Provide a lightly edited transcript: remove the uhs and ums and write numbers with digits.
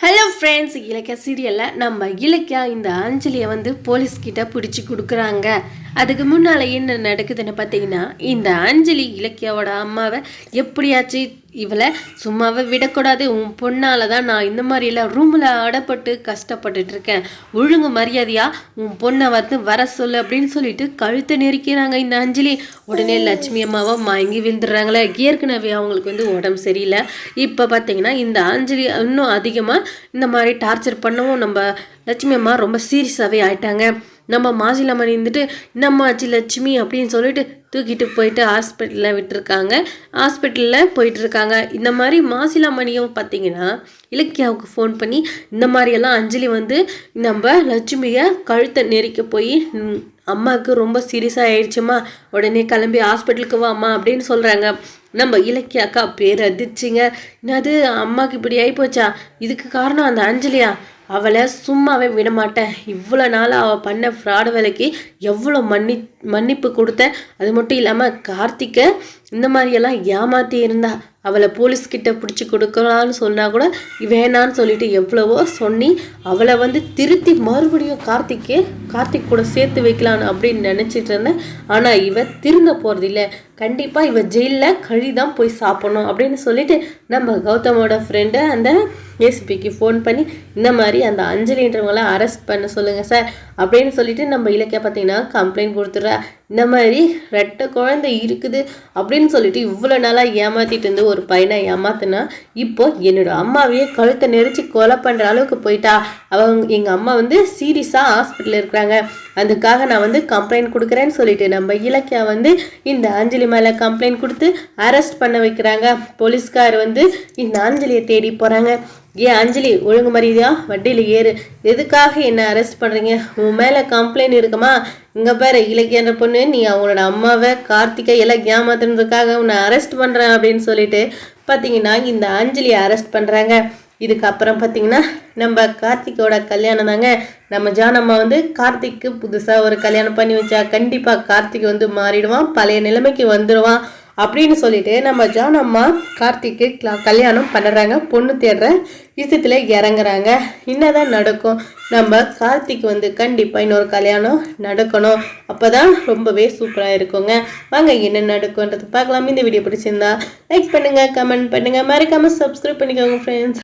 Hello friends, இலக்கிய சீரியலில் நம்ம இலக்கியா இந்த அஞ்சலியை போலீஸ்கிட்ட பிடிச்சி கொடுக்குறாங்க. அதுக்கு முன்னால் என்ன நடக்குதுன்னு பார்த்தீங்கன்னா, இந்த அஞ்சலி இலக்கியாவோட அம்மாவை எப்படியாச்சும் இவளை சும்மாவே விடக்கூடாது, உன் பொண்ணால் தான் நான் இந்த மாதிரிலாம் ரூமில் அடப்பட்டு கஷ்டப்பட்டுட்டு இருக்கேன், ஒழுங்கு மரியாதையாக உன் பொண்ணை வர சொல்லு அப்படின்னு சொல்லிட்டு கழுத்தை நெருக்கிறாங்க இந்த அஞ்சலி. உடனே லட்சுமி அம்மாவை மயங்கி விழுந்துடுறாங்களே. ஏற்கனவே அவங்களுக்கு உடம்பு சரியில்லை. இப்போ பார்த்தீங்கன்னா இந்த அஞ்சலி இன்னும் அதிகமாக இந்த மாதிரி டார்ச்சர் பண்ணவும் நம்ம லட்சுமி அம்மா ரொம்ப சீரியஸாகவே ஆயிட்டாங்க. நம்ம மாசிலாமணி நம்ம ஆச்சு லட்சுமி அப்படின்னு சொல்லிட்டு தூக்கிட்டு போயிட்டு ஹாஸ்பிட்டலில் விட்டுருக்காங்க. ஹாஸ்பிட்டலில் போயிட்டுருக்காங்க. இந்த மாதிரி மாசிலாமணியும் பார்த்தீங்கன்னா இலக்கியாவுக்கு ஃபோன் பண்ணி இந்த மாதிரியெல்லாம் அஞ்சலி நம்ம லட்சுமியை கழுத்தை நெரிக்க போய் அம்மாவுக்கு ரொம்ப சீரியஸாக ஆயிடுச்சுமா, உடனே கிளம்பி ஹாஸ்பிட்டலுக்கு வாம்மா அப்படின்னு சொல்கிறாங்க. நம்ம இலக்கியாக்கா பேர் அதிர்ச்சிங்க. என்னது அம்மாவுக்கு இப்படி ஆகிப்போச்சா, இதுக்கு காரணம் அந்த அஞ்சலியா, அவளை சும்மாவே விடமாட்டேன், இவ்வளோ நாள் அவள் பண்ண ஃப்ராடு வேலைக்கு எவ்வளோ மன்னிப்பு கொடுத்தேன். அது மட்டும் இல்லாமல் கார்த்திகை இந்த மாதிரியெல்லாம் ஏமாற்றி இருந்தா, அவளை போலீஸ்கிட்ட பிடிச்சி கொடுக்கலான்னு சொன்னால் கூட வேணான்னு சொல்லிட்டு எவ்வளவோ சொன்னி அவளை திருத்தி மறுபடியும் கார்த்திக் கூட சேர்த்து வைக்கலான்னு அப்படின்னு நினச்சிட்டு இருந்தேன். ஆனால் இவ திருந்த போகிறது இல்லை, கண்டிப்பாக இவ ஜெயிலில் கழிதான் போய் சாப்பிடணும் அப்படின்னு சொல்லிட்டு நம்ம கௌதமோட ஃப்ரெண்டு அந்த ஏசிபிக்கு ஃபோன் பண்ணி இந்த மாதிரி அந்த அஞ்சலின்றவங்கள அரெஸ்ட் பண்ண சொல்லுங்கள் சார் அப்படின்னு சொல்லிட்டு நம்ம இலக்கிய பார்த்தீங்கன்னா கம்ப்ளைண்ட் கொடுத்துட்றா. இந்த மாதிரி ரெட்டை குழந்தை இருக்குது அப்படின்னு சொல்லிட்டு இவ்வளோ நாளாக ஏமாற்றிட்டு இருந்து ஒரு பையனை ஏமாத்தினா, இப்போ என்னோட அம்மாவையே கழுத்தை நெரிச்சு கொலை பண்ணுற அளவுக்கு போயிட்டா. எங்கள் அம்மா சீரியஸாக ஹாஸ்பிட்டலில் இருக்கிறாங்க, அதுக்காக நான் கம்ப்ளைண்ட் கொடுக்குறேன்னு சொல்லிட்டு நம்ம இலக்கியா இந்த அஞ்சலி மேலே கம்ப்ளைண்ட் கொடுத்து அரெஸ்ட் பண்ண வைக்கிறாங்க. போலீஸ்கார் இந்த அஞ்சலியை தேடி போகிறாங்க. ஏன் அஞ்சலி, ஒழுங்கு மரியாதையா வண்டியில் ஏறு, எதுக்காக என்ன அரெஸ்ட் பண்ணுறீங்க, உன் மேலே கம்ப்ளைண்ட் இருக்குமா, இங்கே பாரு இலக்கியன்ற பொண்ணு, நீ அவங்களோட அம்மாவை கார்த்திகை எல்லாம் ஏமாத்துறதுக்காக உன்னை அரெஸ்ட் பண்ணுறேன் அப்படின்னு சொல்லிட்டு பார்த்தீங்கன்னா இந்த அஞ்சலியை அரெஸ்ட் பண்ணுறாங்க. இதுக்கப்புறம் பார்த்தீங்கன்னா நம்ம கார்த்திகோட கல்யாணம் தாங்க. நம்ம ஜானம்மா கார்த்திக்கு புதுசாக ஒரு கல்யாணம் பண்ணி வச்சா கண்டிப்பாக கார்த்திக் மாறிடுவான், பழைய நிலைமைக்கு வந்துடுவான் அப்படின்னு சொல்லிட்டு நம்ம ஜானம்மா கார்த்திக்கு கல்யாணம் பண்ணுறாங்க. பொண்ணு தேடுற விஷயத்துல இறங்குறாங்க. என்னதான் நடக்கும், நம்ம கார்த்திக் கண்டிப்பாக இன்னொரு கல்யாணம் நடக்கணும், அப்போ தான் ரொம்பவே சூப்பராக இருக்குங்க. வாங்க என்ன நடக்கும்ன்றது பார்க்கலாம். இந்த வீடியோ பிடிச்சிருந்தா லைக் பண்ணுங்கள், கமெண்ட் பண்ணுங்கள், மறக்காமல் சப்ஸ்கிரைப் பண்ணிக்கோங்க ஃப்ரெண்ட்ஸ்.